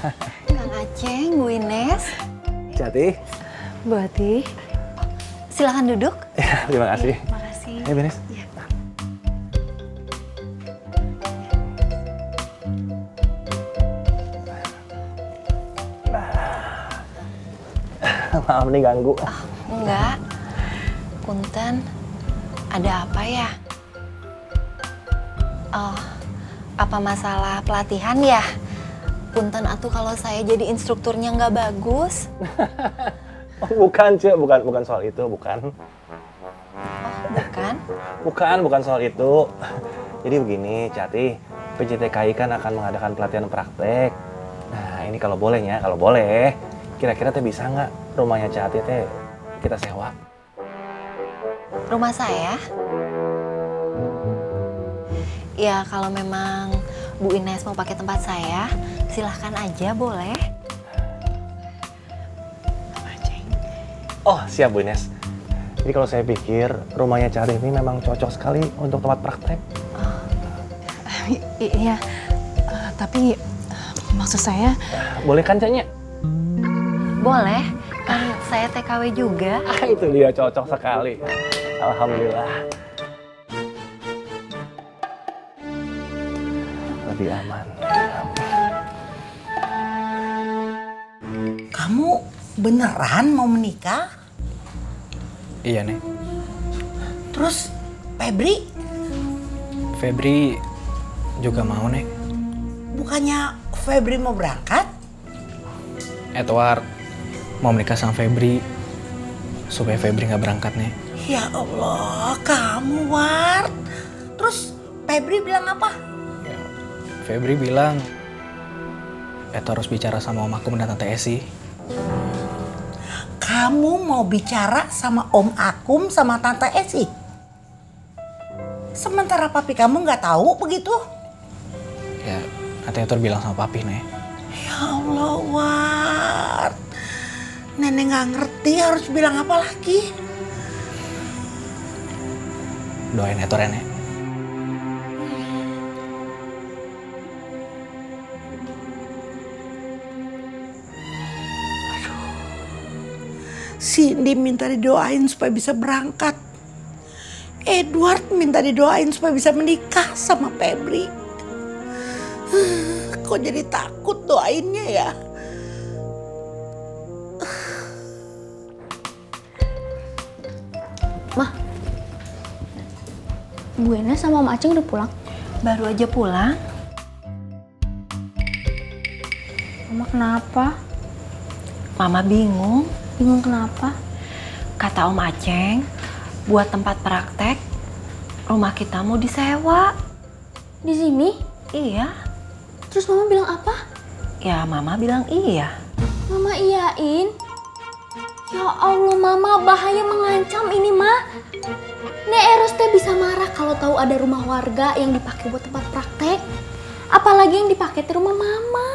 Kang Aceh, Bu Ines. Jati. Bu Ati. Silahkan duduk. Ya, terima kasih. Makasih. Ayo, Ines. Ya. Maaf nih ganggu. Enggak. Punten, ada apa ya? Oh, apa masalah pelatihan ya? Punten atuh kalau saya jadi instrukturnya nggak bagus. Oh, bukan, Cek. Bukan soal itu, bukan. Oh, bukan? Bukan soal itu. Jadi begini, Cati. PJTKI kan akan mengadakan pelatihan praktek. Nah, ini kalau bolehnya, kalau boleh, kira-kira teh bisa nggak rumahnya Cati teh kita sewa? Rumah saya? Ya, kalau memang Bu Ines mau pakai tempat saya, silahkan aja, boleh. Oh, siap Bu Ines. Jadi kalau saya pikir rumahnya Cati ini memang cocok sekali untuk tempat praktek. Iya, tapi maksud saya... Boleh kan, Canya? Boleh, kan saya TKW juga. Itu dia, cocok sekali. Alhamdulillah. Lebih aman. Kamu beneran mau menikah? Iya, Nek. Terus Febri Febri juga mau, Nek. bukannya Febri mau berangkat? Edward mau menikah sama Febri supaya Febri nggak berangkat, Nek. Ya Allah, kamu Ward. Terus Febri bilang apa? Febri bilang Edward harus bicara sama Om Akum dan Tante Esi. Kamu mau bicara sama Om Akum sama Tante Esi? Sementara papi kamu nggak tahu begitu? Ya, nanti Edward bilang sama papi, Nek. Ya Allah, Ward. Nenek nggak ngerti harus bilang apa lagi. Doain Edward, ya, Nek. Cindy minta didoain supaya bisa berangkat. Edward minta didoain supaya bisa menikah sama Febri. Kok jadi takut doainnya ya? Mah, Bu Ines sama Om Aceh udah pulang? Baru aja pulang. Mama kenapa? Mama bingung. Bingung kenapa? Kata Om Aceng, buat tempat praktek, rumah kita mau disewa. Di sini? Iya. Terus Mama bilang apa? Ya, Mama bilang iya. Mama iyain? Ya Allah, Mama, bahaya mengancam ini, Ma. Nek Eros teh bisa marah kalau tahu ada rumah warga yang dipakai buat tempat praktek. Apalagi yang dipakai di rumah Mama.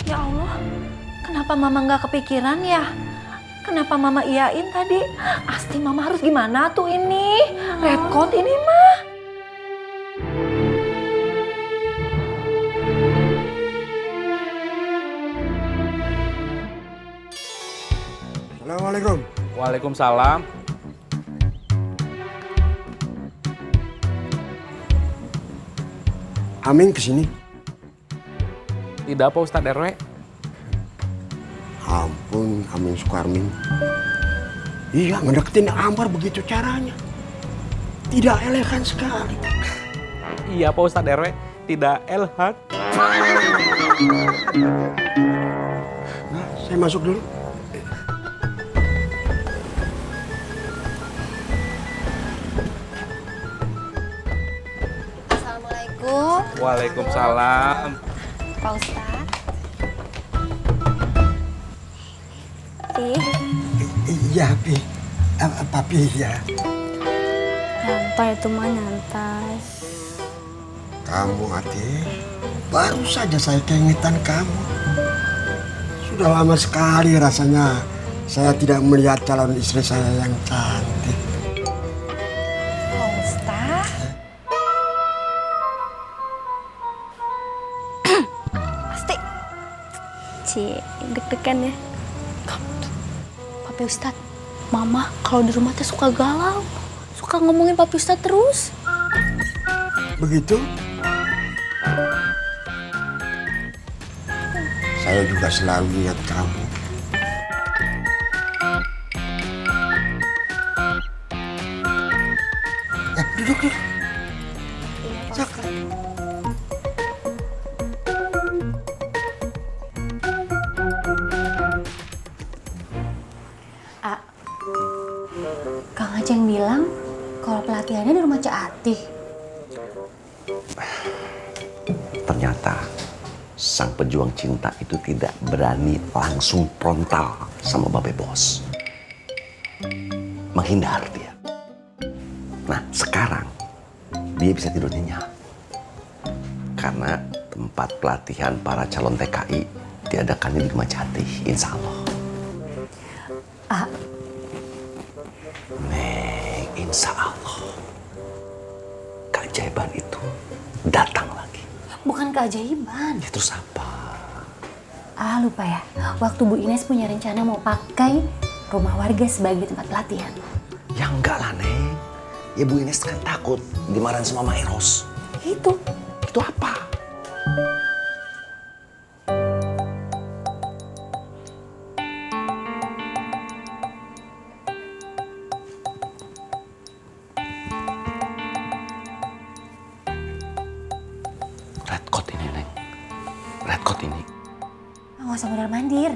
Ya Allah, kenapa Mama nggak kepikiran ya? Kenapa Mama iyain tadi? Asti Mama harus gimana tuh ini? Repot ini mah. Assalamualaikum. Waalaikumsalam. Amin kesini. Tidak Pak Ustadz RW. Ampun, Amin Sukarmin. Iya, ngedeketin Ambar begitu caranya. Tidak elegan sekali. Iya Pak Ustadz RW. Tidak elhat. Nah, saya masuk dulu. Assalamualaikum, Waalaikumsalam. Pak Ustadz. Iya, Pi. Papi, ya. Nyantai itu mah nyantai. Kamu, Ati. Baru saja saya keingetan kamu. Sudah lama sekali rasanya saya tidak melihat calon istri saya yang cantik. Pak Ustadz. Pasti. Cie, deg-degan ya. Papi Ustadz, Mama kalau di rumah teh suka galau. Suka ngomongin Papi Ustadz terus. Begitu? Saya juga selalu ingat kamu. Duduk. Sok. Kang Aceng bilang kalau pelatihannya di rumah Cak Atih. Ternyata sang pejuang cinta itu tidak berani langsung frontal sama Babe Bos. Menghindar dia. Nah, sekarang dia bisa tidur nyenyak. Karena tempat pelatihan para calon TKI diadakannya di rumah Jati, insya Allah. Neng, insya Allah keajaiban itu datang lagi. Bukan keajaiban. Ya, terus apa? Lupa ya. Waktu Bu Ines punya rencana mau pakai rumah warga sebagai tempat pelatihan. Ya enggak lah, Neng. Ya Bu Ines kan takut dimarahin sama Mama Eros. Itu. Itu apa? Red Coat ini, Neng. Red Coat ini. Nggak usah mondar-mandir.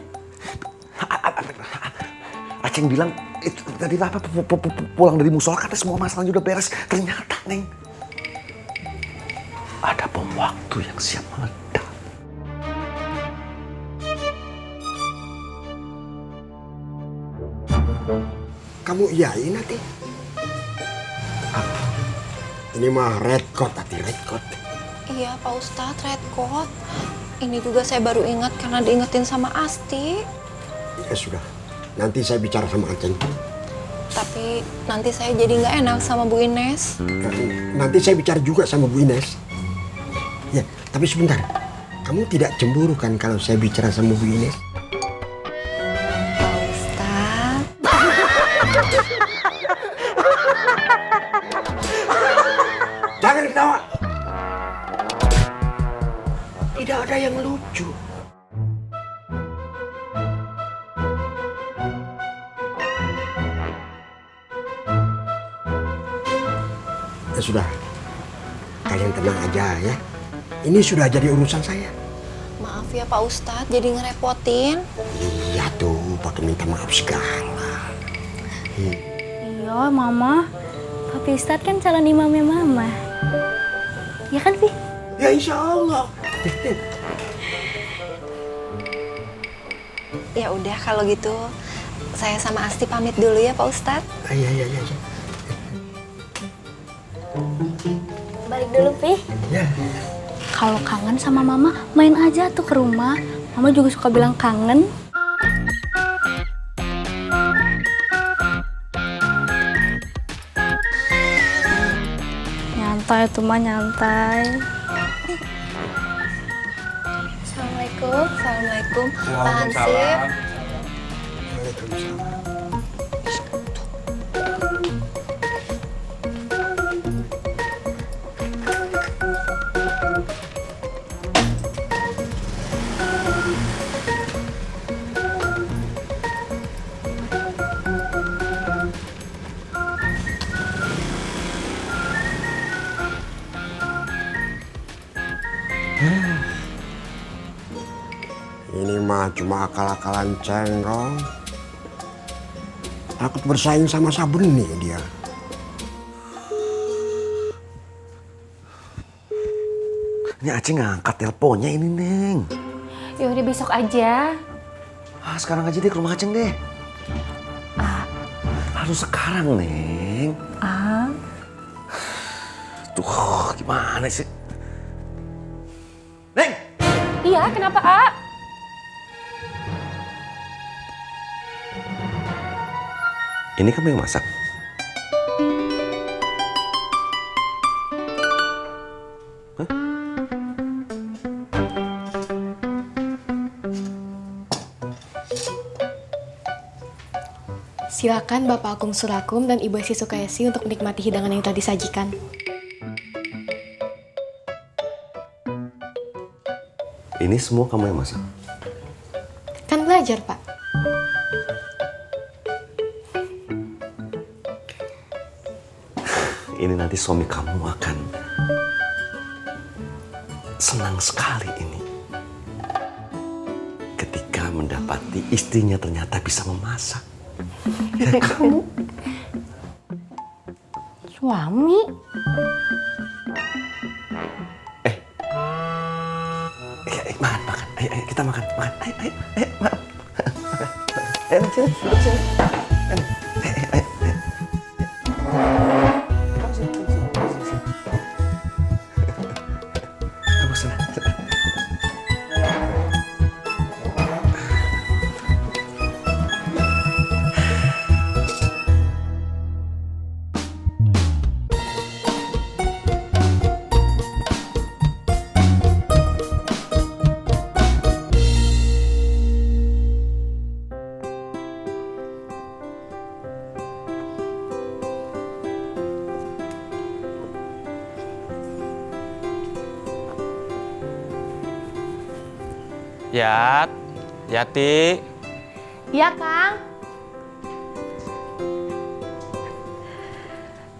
Aceng bilang, itu tadi apa pulang dari musola katanya semua masalahnya udah beres. Ternyata, Neng, ada bom waktu yang siap meledak. Kamu iyain nanti? Ini mah red coat, Tati, red coat. Iya Pak Ustadz, red coat. Ini juga saya baru ingat karena diingetin sama Asti. Ya sudah, nanti saya bicara sama Aceng. Tapi nanti saya jadi nggak enak sama Bu Ines. Nanti saya bicara juga sama Bu Ines. Ya, tapi sebentar. Kamu tidak cemburu kan kalau saya bicara sama Bu Ines? Pak Ustadz. Jangan ketawa. Tidak ada yang lucu. Ya sudah, kalian tenang aja ya. Ini sudah jadi urusan saya. Maaf ya Pak Ustadz, jadi ngerepotin. Iya tuh, pakai minta maaf segala. Iya, Mama. Papi Ustadz kan calon imamnya Mama. Ya kan, Pi? Ya insya Allah. Ya udah kalau gitu saya sama Asti pamit dulu ya Pak Ustadz. Iya. Balik dulu, Pi. Ya. Kalau kangen sama Mama, main aja tuh ke rumah. Mama juga suka bilang kangen. Nyantai tuh mah, nyantai. Assalamualaikum. Assalamualaikum. Pak Hansip. Waalaikumsalam. Ini mah cuma akal-akalan cenggong. Takut bersaing sama Sabeni dia. Ini Aceng ngangkat teleponnya ini, Neng. Ya udah besok aja. Sekarang aja deh ke rumah Aceng deh. Harus sekarang, Neng. Tuh, gimana sih? Neng! Iya, kenapa, A? Ini kamu yang masak? Hah? Silakan Bapak Agung Surakum dan Ibu Esi Sukayesi untuk menikmati hidangan yang telah disajikan. Ini semua kamu yang masak? Kan belajar, Pak. Ini nanti suami kamu akan senang sekali ini. Ketika mendapati istrinya ternyata bisa memasak. Ya kamu. Suami? Makan. Ayo, kita makan. Ayo, makan. Ayo, sini. Ayo. Kamu sana. Yati. Iya, Kang.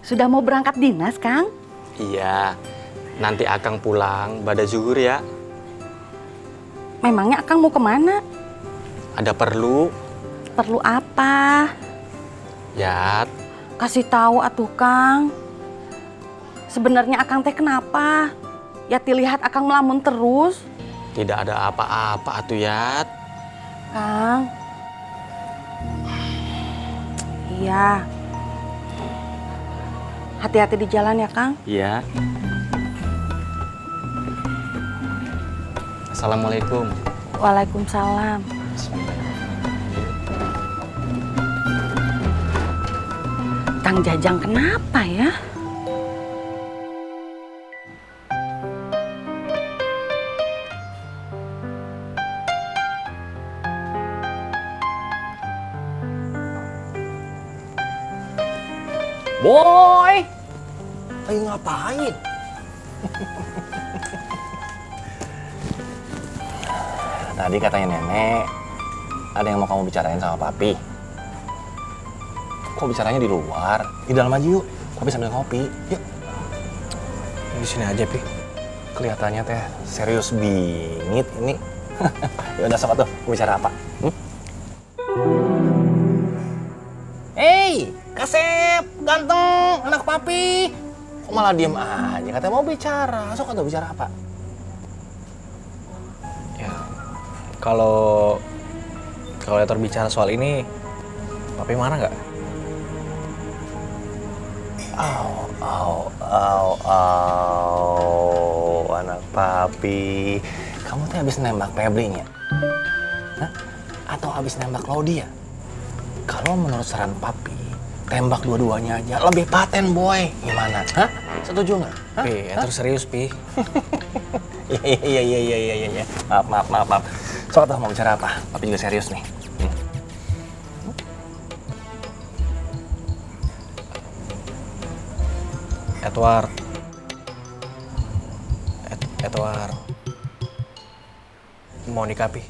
Sudah mau berangkat dinas, Kang? Iya, nanti Akang pulang pada zuhur ya. Memangnya Akang mau kemana? Ada perlu. Perlu apa? Yat, Kasih tahu atuh, Kang. Sebenarnya Akang teh kenapa? Yati lihat Akang melamun terus. tidak ada apa-apa atuh Yat. Kang. Iya. Hati-hati di jalan ya, Kang. Iya. Assalamualaikum. Waalaikumsalam. Kang Jajang kenapa ya? Boy! Lagi ngapain? Tadi katanya nenek, ada yang mau kamu bicarain sama papi. Kok bicaranya di luar? Di dalam aja yuk. Papi sambil ngopi. Yuk. Di sini aja, Pi. Kelihatannya teh serius bingit ini. Ya udah sama tuh, mau bicara apa? Hey, Kasep, ganteng, anak papi. Kok malah diem aja? Katanya mau bicara. Sok atau bicara apa? Ya, kalau Etor bicara soal ini, Papi marah nggak? Anak papi. Kamu tuh habis nembak Febri-nya? Hah? Atau habis nembak Claudia? Kalau menurut saran papi, tembak dua-duanya aja. Lebih paten, boy. Gimana? Hah? Setuju nggak? Pi, Etor serius, Pi. Iya. Maaf. Sok tuh mau bicara apa? Papi juga serius nih. Edward mau nikah, Pi.